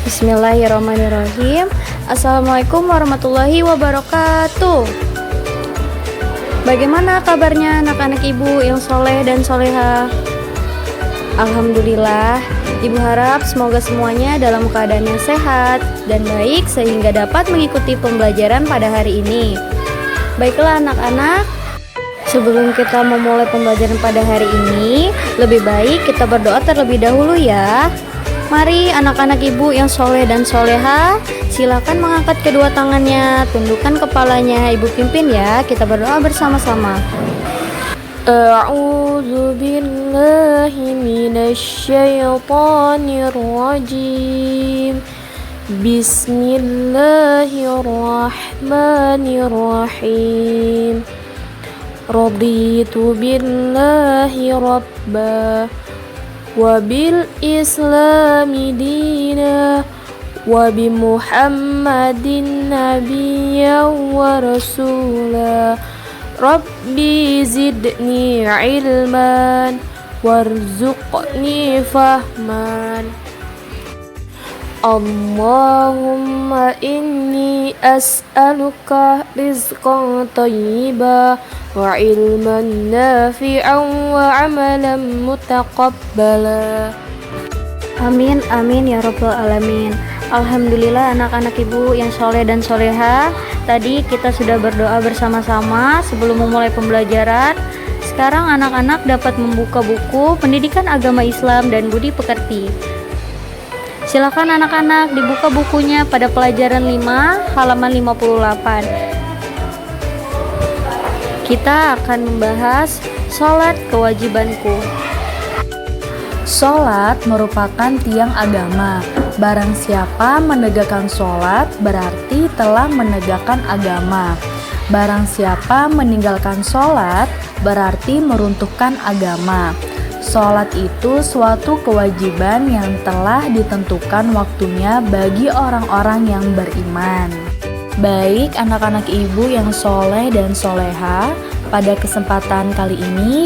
Bismillahirrahmanirrahim. Assalamualaikum warahmatullahi wabarakatuh. Bagaimana kabarnya anak-anak ibu yang soleh dan soleha? Alhamdulillah, ibu harap semoga semuanya dalam keadaan yang sehat dan baik sehingga dapat mengikuti pembelajaran pada hari ini. Baiklah anak-anak, sebelum kita memulai pembelajaran pada hari ini, lebih baik kita berdoa terlebih dahulu ya. Mari anak-anak ibu yang soleh dan soleha, silakan mengangkat kedua tangannya, tundukkan kepalanya, ibu pimpin ya. Kita berdoa bersama-sama. A'udzu billahi minasyaitonir rajim. Bismillahirrahmanirrahim. Raditu billahi rabba wa bil islami dina wa bi muhammadin nabiyya wa rasula. Rabbi zidni ilman warzuqni fahman. Allahumma inni as'aluka rizqan thayyiban wa ilman nafi'an wa amalan mutaqabbala. Amin amin ya rabbal alamin. Alhamdulillah anak-anak ibu yang soleh dan soleha, tadi kita sudah berdoa bersama-sama sebelum memulai pembelajaran. Sekarang anak-anak dapat membuka buku Pendidikan Agama Islam dan Budi Pekerti. Silakan anak-anak dibuka bukunya pada pelajaran 5 halaman 58. Kita akan membahas sholat kewajibanku. Sholat merupakan tiang agama. Barang siapa menegakkan sholat berarti telah menegakkan agama. Barang siapa meninggalkan sholat berarti meruntuhkan agama. Sholat itu suatu kewajiban yang telah ditentukan waktunya bagi orang-orang yang beriman. Baik anak-anak ibu yang soleh dan soleha, pada kesempatan kali ini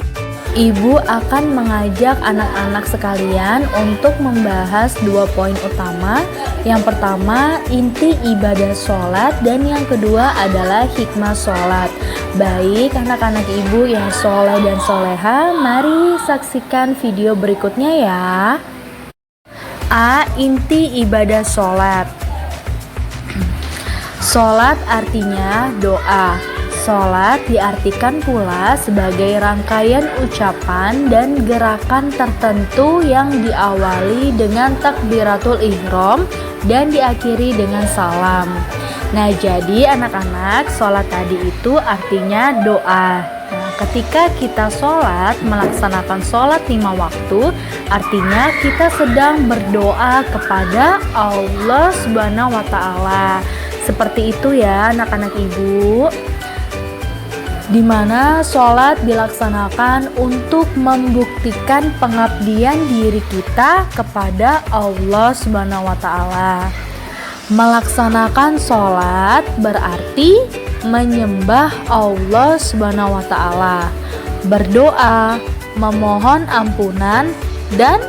ibu akan mengajak anak-anak sekalian untuk membahas 2 poin utama. Yang pertama, inti ibadah sholat, dan yang kedua adalah hikmah sholat. Baik anak-anak ibu yang soleh dan soleha, mari saksikan video berikutnya ya. A. Inti ibadah sholat. Sholat artinya doa. Sholat diartikan pula sebagai rangkaian ucapan dan gerakan tertentu yang diawali dengan takbiratul ihram dan diakhiri dengan salam. Nah, jadi anak-anak, sholat tadi itu artinya doa. Nah, ketika kita sholat, melaksanakan sholat 5 waktu, artinya kita sedang berdoa kepada Allah Subhanahu wa Ta'ala. Seperti itu ya anak-anak ibu, di mana sholat dilaksanakan untuk membuktikan pengabdian diri kita kepada Allah Subhanahu wa Ta'ala. Melaksanakan sholat berarti menyembah Allah Subhanahu wa Ta'ala, berdoa, memohon ampunan, dan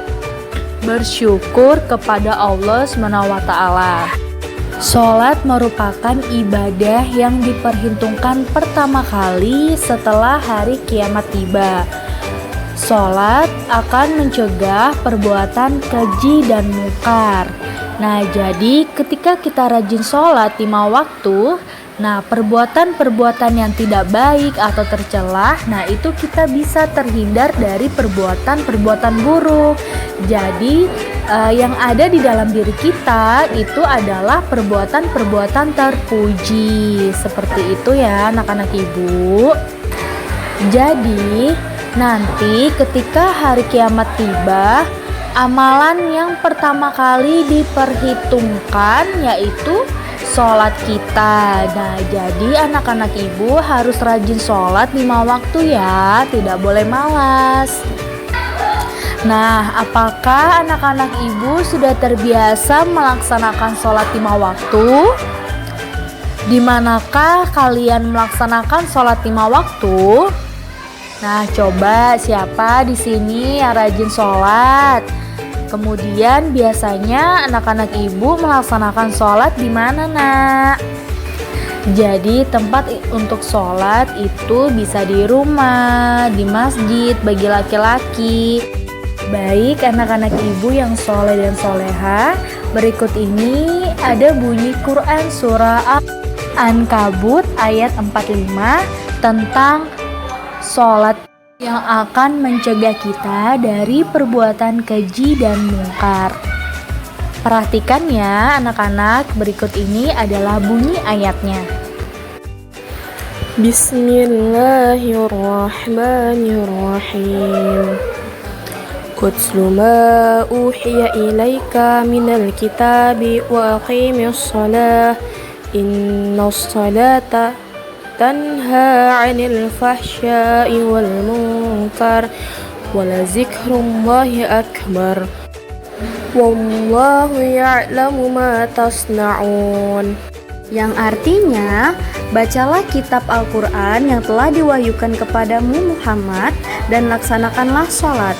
bersyukur kepada Allah Subhanahu wa Ta'ala. Sholat merupakan ibadah yang diperhitungkan pertama kali setelah hari kiamat tiba. Sholat akan mencegah perbuatan keji dan mungkar. Nah, jadi ketika kita rajin sholat 5 waktu, nah perbuatan-perbuatan yang tidak baik atau tercelah, nah itu kita bisa terhindar dari perbuatan-perbuatan buruk. Jadi yang ada di dalam diri kita itu adalah perbuatan-perbuatan terpuji. Seperti itu ya anak-anak ibu. Jadi nanti ketika hari kiamat tiba, amalan yang pertama kali diperhitungkan yaitu sholat kita. Nah, jadi anak-anak ibu harus rajin sholat 5 waktu ya, tidak boleh malas. Nah, apakah anak-anak ibu sudah terbiasa melaksanakan sholat 5 waktu? Di manakah kalian melaksanakan sholat 5 waktu? Nah, coba siapa di sini yang rajin sholat? Kemudian biasanya anak-anak ibu melaksanakan sholat di mana, nak? Jadi tempat untuk sholat itu bisa di rumah, di masjid bagi laki-laki. Baik anak-anak ibu yang soleh dan soleha, berikut ini ada bunyi Quran surah Al-Ankabut ayat 45 tentang sholat yang akan mencegah kita dari perbuatan keji dan mungkar. Perhatikan ya anak-anak, berikut ini adalah bunyi ayatnya. Bismillahirrahmanirrahim. Qutlu ma uhiya ilaika minal kitabi wa aqimis salah. Innas salata tanha 'anil fahsya'i wal munkar wa la zikrullahi akbar. Wallahu ya'lamu ma tasna'un. Yang artinya, bacalah kitab Al-Quran yang telah diwahyukan kepadamu Muhammad dan laksanakanlah sholat.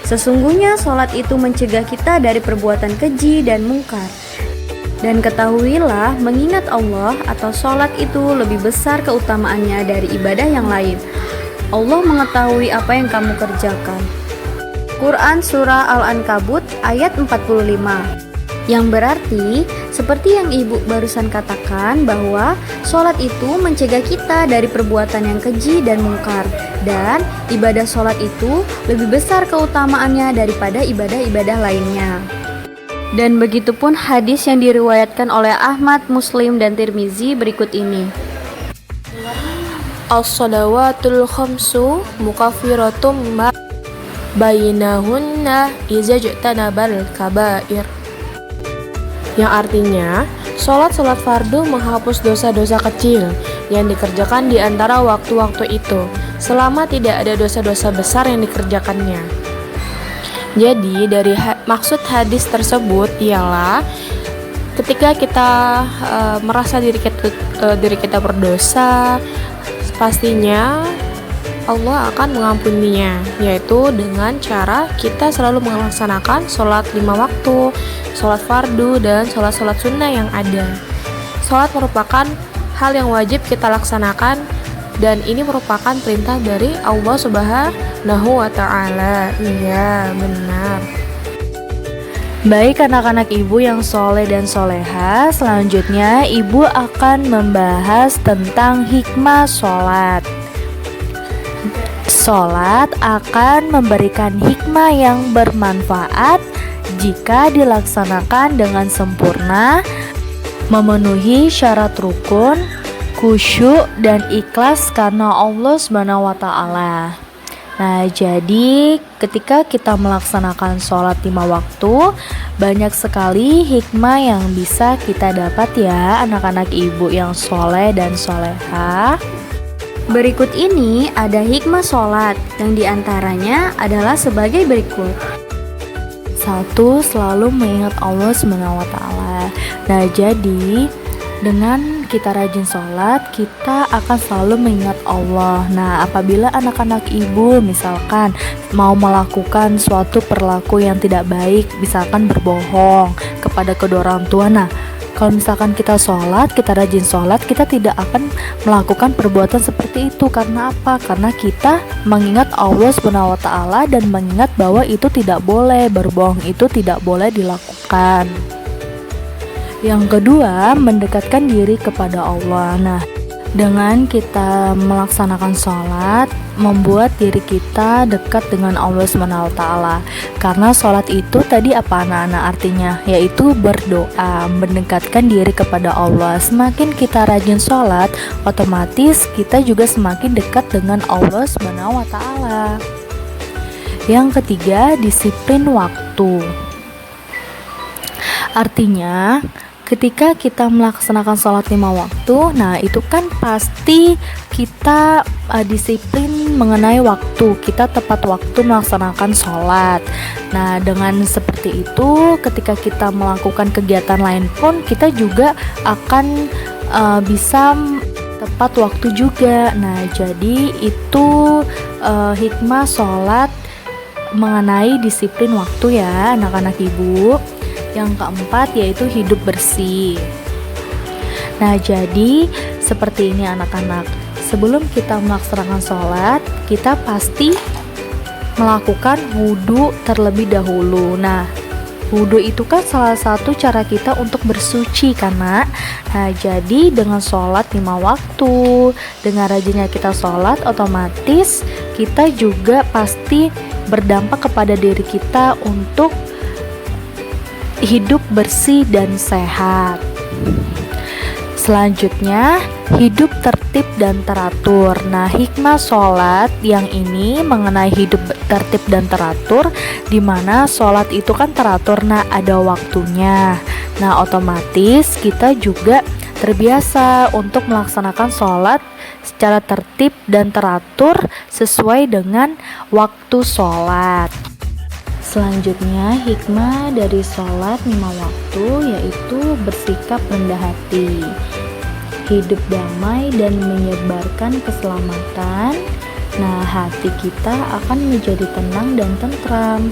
Sesungguhnya sholat itu mencegah kita dari perbuatan keji dan mungkar. Dan ketahuilah, mengingat Allah atau sholat itu lebih besar keutamaannya dari ibadah yang lain. Allah mengetahui apa yang kamu kerjakan. Quran Surah Al-Ankabut ayat 45. Yang berarti, seperti yang ibu barusan katakan, bahwa sholat itu mencegah kita dari perbuatan yang keji dan mungkar. Dan ibadah sholat itu lebih besar keutamaannya daripada ibadah-ibadah lainnya. Dan begitupun hadis yang diriwayatkan oleh Ahmad, Muslim, dan Tirmizi berikut ini. As-salawatul khamsu mukaffiratun ma bainahunna iza jtanabal kabair. Yang artinya, sholat fardu menghapus dosa-dosa kecil yang dikerjakan di antara waktu-waktu itu, selama tidak ada dosa-dosa besar yang dikerjakannya. Jadi dari maksud hadis tersebut ialah ketika kita merasa diri kita berdosa, pastinya Allah akan mengampuninya, yaitu dengan cara kita selalu melaksanakan sholat 5 waktu, sholat fardu, dan sholat-sholat sunnah yang ada. Sholat merupakan hal yang wajib kita laksanakan, dan ini merupakan perintah dari Allah Subhanahu wa Ta'ala. Iya, benar. Baik anak-anak ibu yang soleh dan soleha, selanjutnya ibu akan membahas tentang hikmah sholat. Sholat akan memberikan hikmah yang bermanfaat jika dilaksanakan dengan sempurna, memenuhi syarat rukun, khusyuk dan ikhlas karena Allah Subhanahu wa Ta'ala. Nah, jadi ketika kita melaksanakan sholat 5 waktu, banyak sekali hikmah yang bisa kita dapat ya anak-anak ibu yang soleh dan soleha. Berikut ini ada hikmah sholat yang diantaranya adalah sebagai berikut. 1. Selalu mengingat Allah SWT. Nah, jadi dengan kita rajin sholat, kita akan selalu mengingat Allah. Nah, apabila anak-anak ibu misalkan mau melakukan suatu perilaku yang tidak baik, misalkan berbohong kepada kedua orang tua, nah kalau misalkan kita sholat, kita rajin sholat, kita tidak akan melakukan perbuatan seperti itu. Karena apa? Karena kita mengingat Allah SWT dan mengingat bahwa itu tidak boleh, berbohong itu tidak boleh dilakukan. Yang kedua, mendekatkan diri kepada Allah. Nah, dengan kita melaksanakan sholat, membuat diri kita dekat dengan Allah SWT. Karena sholat itu tadi apa anak-anak artinya? Yaitu berdoa, mendekatkan diri kepada Allah. Semakin kita rajin sholat, otomatis kita juga semakin dekat dengan Allah SWT. Yang ketiga, disiplin waktu. Artinya, ketika kita melaksanakan sholat 5 waktu, nah itu kan pasti kita disiplin mengenai waktu, kita tepat waktu melaksanakan sholat. Nah, dengan seperti itu, ketika kita melakukan kegiatan lain pun, kita juga akan bisa tepat waktu juga. Nah, jadi itu hikmah sholat mengenai disiplin waktu ya anak-anak ibu. Yang keempat yaitu hidup bersih. Nah, jadi seperti ini anak-anak. Sebelum kita melaksanakan sholat, kita pasti melakukan wudhu terlebih dahulu. Nah, wudhu itu kan salah satu cara kita untuk bersuci kan nak. Nah, jadi dengan sholat 5 waktu, dengan rajinnya kita sholat, otomatis kita juga pasti berdampak kepada diri kita untuk hidup bersih dan sehat. Selanjutnya, hidup tertib dan teratur. Nah, hikmah sholat yang ini mengenai hidup tertib dan teratur, di mana sholat itu kan teratur, nah ada waktunya. Nah, otomatis kita juga terbiasa untuk melaksanakan sholat secara tertib dan teratur sesuai dengan waktu sholat. Selanjutnya, hikmah dari sholat 5 waktu yaitu bersikap rendah hati, hidup damai dan menyebarkan keselamatan. Nah, hati kita akan menjadi tenang dan tentram.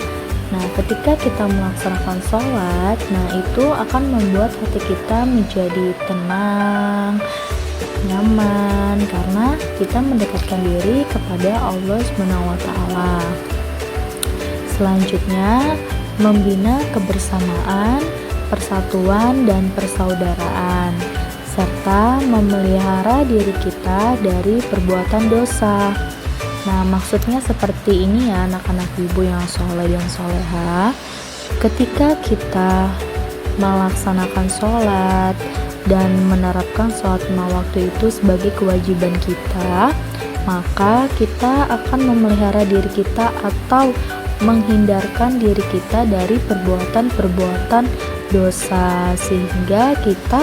Nah, ketika kita melaksanakan sholat, nah itu akan membuat hati kita menjadi tenang, nyaman, karena kita mendekatkan diri kepada Allah SWT. Selanjutnya, membina kebersamaan, persatuan, dan persaudaraan, serta memelihara diri kita dari perbuatan dosa. Nah, maksudnya seperti ini ya anak-anak ibu yang soleh dan soleha. Ketika kita melaksanakan sholat dan menerapkan sholat 5 waktu itu sebagai kewajiban kita, maka kita akan memelihara diri kita atau menghindarkan diri kita dari perbuatan-perbuatan dosa, sehingga kita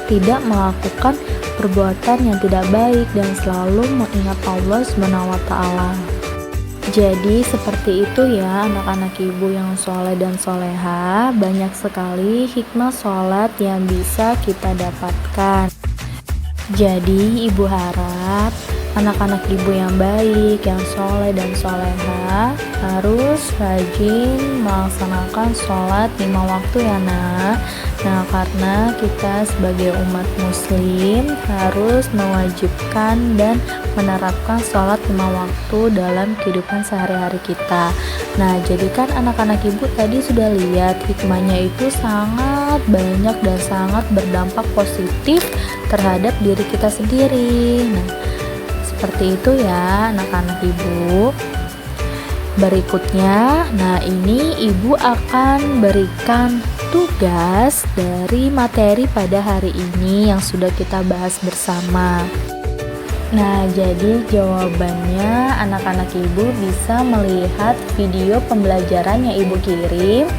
tidak melakukan perbuatan yang tidak baik dan selalu mengingat Allah SWT. Jadi seperti itu ya anak-anak ibu yang soleh dan soleha. Banyak sekali hikmah sholat yang bisa kita dapatkan. Jadi ibu harap anak-anak ibu yang baik, yang soleh dan soleha harus rajin melaksanakan sholat 5 waktu ya nak. Nah, karena kita sebagai umat muslim harus mewajibkan dan menerapkan sholat 5 waktu dalam kehidupan sehari-hari kita. Nah, jadi kan anak-anak ibu tadi sudah lihat hikmahnya itu sangat banyak dan sangat berdampak positif terhadap diri kita sendiri. Nah, seperti itu ya anak-anak ibu. Berikutnya, nah ini ibu akan berikan tugas dari materi pada hari ini yang sudah kita bahas bersama. Nah, jadi jawabannya anak-anak ibu bisa melihat video pembelajaran yang ibu kirim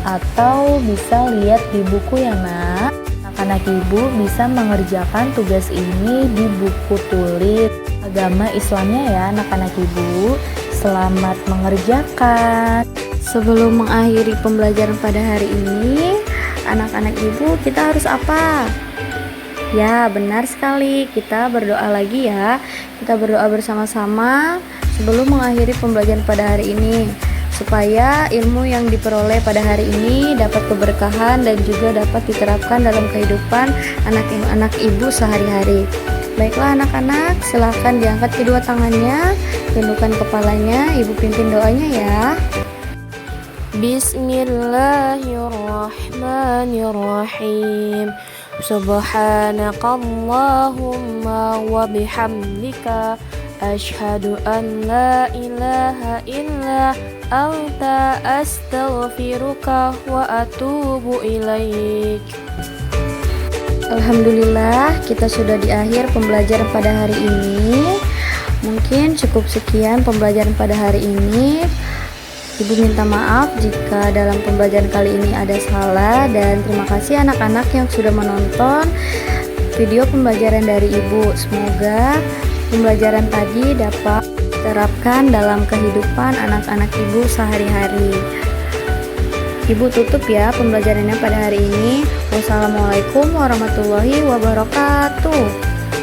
atau bisa lihat di buku ya nak. Anak-anak ibu bisa mengerjakan tugas ini di buku tulis agama Islamnya ya anak-anak ibu. Selamat mengerjakan. Sebelum mengakhiri pembelajaran pada hari ini, anak-anak ibu kita harus apa? Ya, benar sekali. Kita berdoa lagi ya. Kita berdoa bersama-sama sebelum mengakhiri pembelajaran pada hari ini, supaya ilmu yang diperoleh pada hari ini dapat keberkahan dan juga dapat diterapkan dalam kehidupan anak-anak ibu sehari-hari. Baiklah anak-anak, silahkan diangkat kedua tangannya, tundukkan kepalanya, ibu pimpin doanya ya. Bismillahirrahmanirrahim. Subhanakallahumma wa bihamdika asyhadu an la ilaha illa anta astaghfiruka wa atubu ilaik. Alhamdulillah, kita sudah di akhir pembelajaran pada hari ini. Mungkin cukup sekian pembelajaran pada hari ini. Ibu minta maaf jika dalam pembelajaran kali ini ada salah, dan terima kasih anak-anak yang sudah menonton video pembelajaran dari Ibu. Semoga pembelajaran tadi dapat diterapkan dalam kehidupan anak-anak Ibu sehari-hari. Ibu tutup ya pembelajarannya pada hari ini. Wassalamualaikum warahmatullahi wabarakatuh.